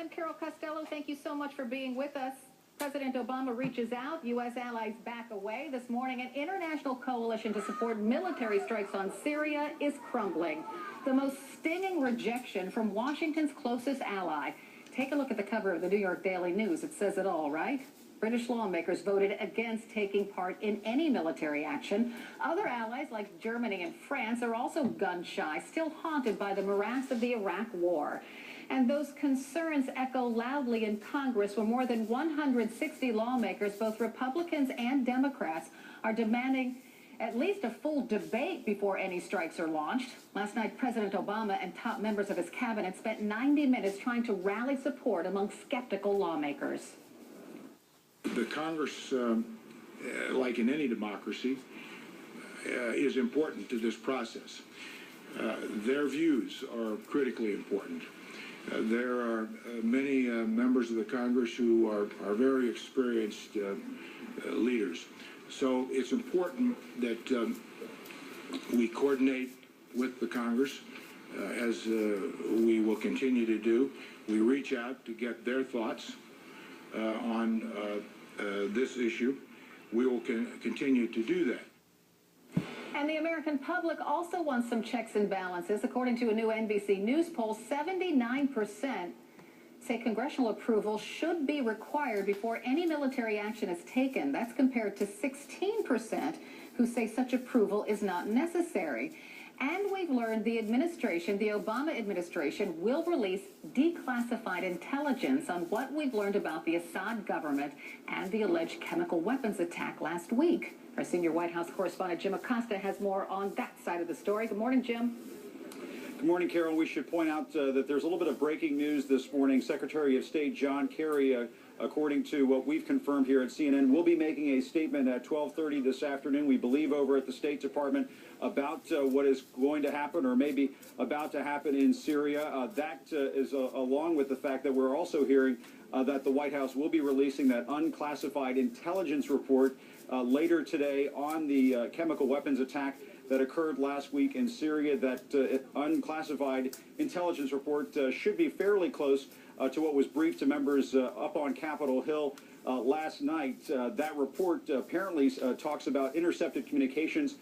I'm Carol Costello. Thank you so much for being with us. President Obama reaches out. U.S. allies back away. This morning, an international coalition to support military strikes on Syria is crumbling. The most stinging rejection from Washington's closest ally. Take a look at the cover of the New York Daily News. It says it all, right? British lawmakers voted against taking part in any military action. Other allies like Germany and France are also gun-shy, still haunted by the morass of the Iraq War. And those concerns echo loudly in Congress, where more than 160 lawmakers, both Republicans and Democrats, are demanding at least a full debate before any strikes are launched. Last night, President Obama and top members of his cabinet spent 90 minutes trying to rally support among skeptical lawmakers. The Congress, like in any democracy, is important to this process. Their views are critically important. There are many members of the Congress who are very experienced leaders. So it's important that we coordinate with the Congress, as we will continue to do. We reach out to get their thoughts on this issue. We will continue to do that. And the American public also wants some checks and balances. According to a new NBC News poll, 79% say congressional approval should be required before any military action is taken. That's compared to 16% who say such approval is not necessary. And we've learned the Obama administration, will release declassified intelligence on what we've learned about the Assad government and the alleged chemical weapons attack last week. Our senior White House correspondent Jim Acosta has more on that side of the story. Good morning, Jim. Good morning, Carol. We should point out that there's a little bit of breaking news this morning. Secretary of State John Kerry, according to what we've confirmed here at CNN, will be making a statement at 12:30 this afternoon, we believe, over at the State Department about what is going to happen or maybe about to happen in Syria. That is along with the fact that we're also hearing that the White House will be releasing that unclassified intelligence report later today on the chemical weapons attack that occurred last week in Syria. That unclassified intelligence report should be fairly close to what was briefed to members up on Capitol Hill last night. That report apparently talks about intercepted communications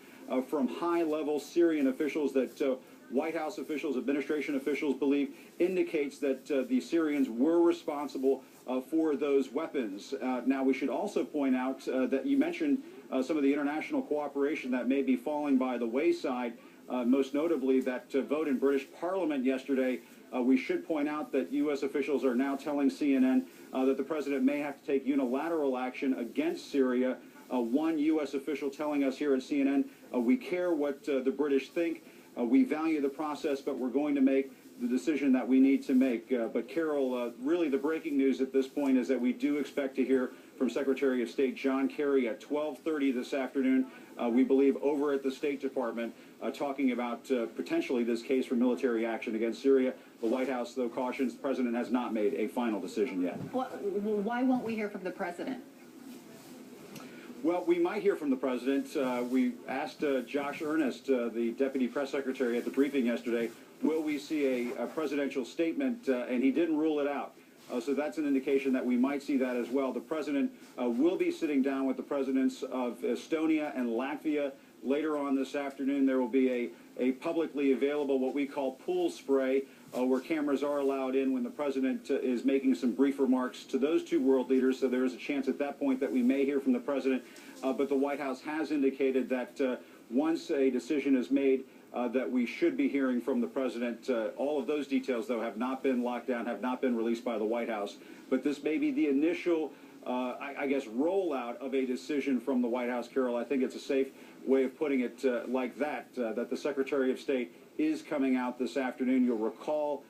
from high-level Syrian officials that White House officials, administration officials believe indicates that the Syrians were responsible for those weapons. Now, we should also point out that you mentioned some of the international cooperation that may be falling by the wayside, most notably that vote in British Parliament yesterday. We should point out that U.S. officials are now telling CNN that the president may have to take unilateral action against Syria. One U.S. official telling us here at CNN, we care what the British think. We value the process, but we're going to make the decision that we need to make. But Carol, really the breaking news at this point is that we do expect to hear from Secretary of State John Kerry at 12:30 this afternoon, we believe, over at the State Department, talking about potentially this case for military action against Syria. The White House, though, cautions the president has not made a final decision yet. Well, why won't we hear from the president? Well, we might hear from the president. We asked Josh Earnest, the deputy press secretary, at the briefing yesterday, will we see a presidential statement, and he didn't rule it out. So that's an indication that we might see that as well. The president will be sitting down with the presidents of Estonia and Latvia later on this afternoon. There will be a publicly available, what we call pool spray, where cameras are allowed in when the president is making some brief remarks to those two world leaders. So there is a chance at that point that we may hear from the president. But the White House has indicated that once a decision is made, that we should be hearing from the president. All of those details, though, have not been locked down, have not been released by the White House. But this may be the initial, I guess, rollout of a decision from the White House, Carol. I think it's a safe way of putting it like that, that the Secretary of State is coming out this afternoon. You'll recall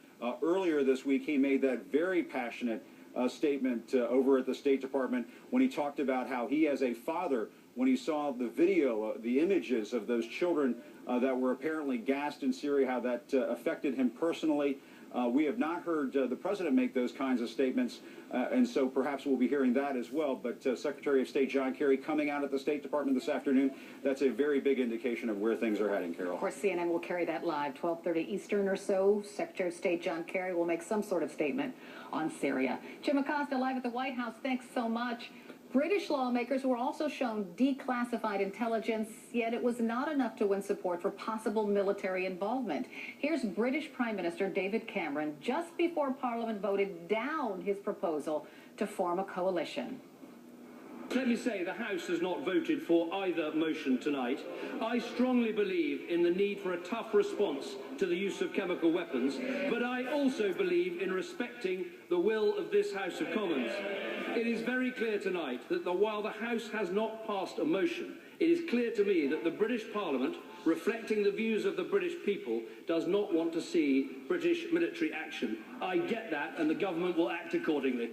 earlier this week he made that very passionate statement over at the State Department when he talked about how he, as a father, when he saw the video, the images of those children that were apparently gassed in Syria, how that affected him personally. We have not heard the president make those kinds of statements, and so perhaps we'll be hearing that as well. But Secretary of State John Kerry coming out at the State Department this afternoon, that's a very big indication of where things are heading, Carol. Of course, CNN will carry that live, 12:30 Eastern or so. Secretary of State John Kerry will make some sort of statement on Syria. Jim Acosta, live at the White House. Thanks so much. British lawmakers were also shown declassified intelligence, yet it was not enough to win support for possible military involvement. Here's British Prime Minister David Cameron just before Parliament voted down his proposal to form a coalition. Let me say the House has not voted for either motion tonight. I strongly believe in the need for a tough response to the use of chemical weapons, but I also believe in respecting the will of this House of Commons. It is very clear tonight that while the House has not passed a motion, it is clear to me that the British Parliament, reflecting the views of the British people, does not want to see British military action. I get that, and the government will act accordingly.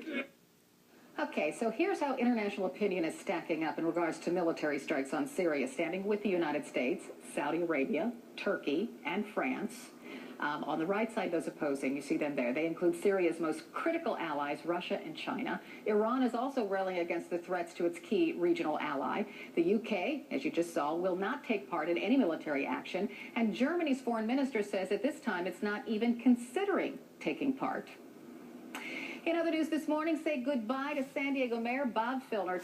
Okay, so here's how international opinion is stacking up in regards to military strikes on Syria, standing with the United States, Saudi Arabia, Turkey, and France. On the right side, those opposing, you see them there. They include Syria's most critical allies, Russia and China. Iran is also railing against the threats to its key regional ally. The UK, as you just saw, will not take part in any military action. And Germany's foreign minister says at this time it's not even considering taking part. In other news this morning, say goodbye to San Diego Mayor Bob Filner.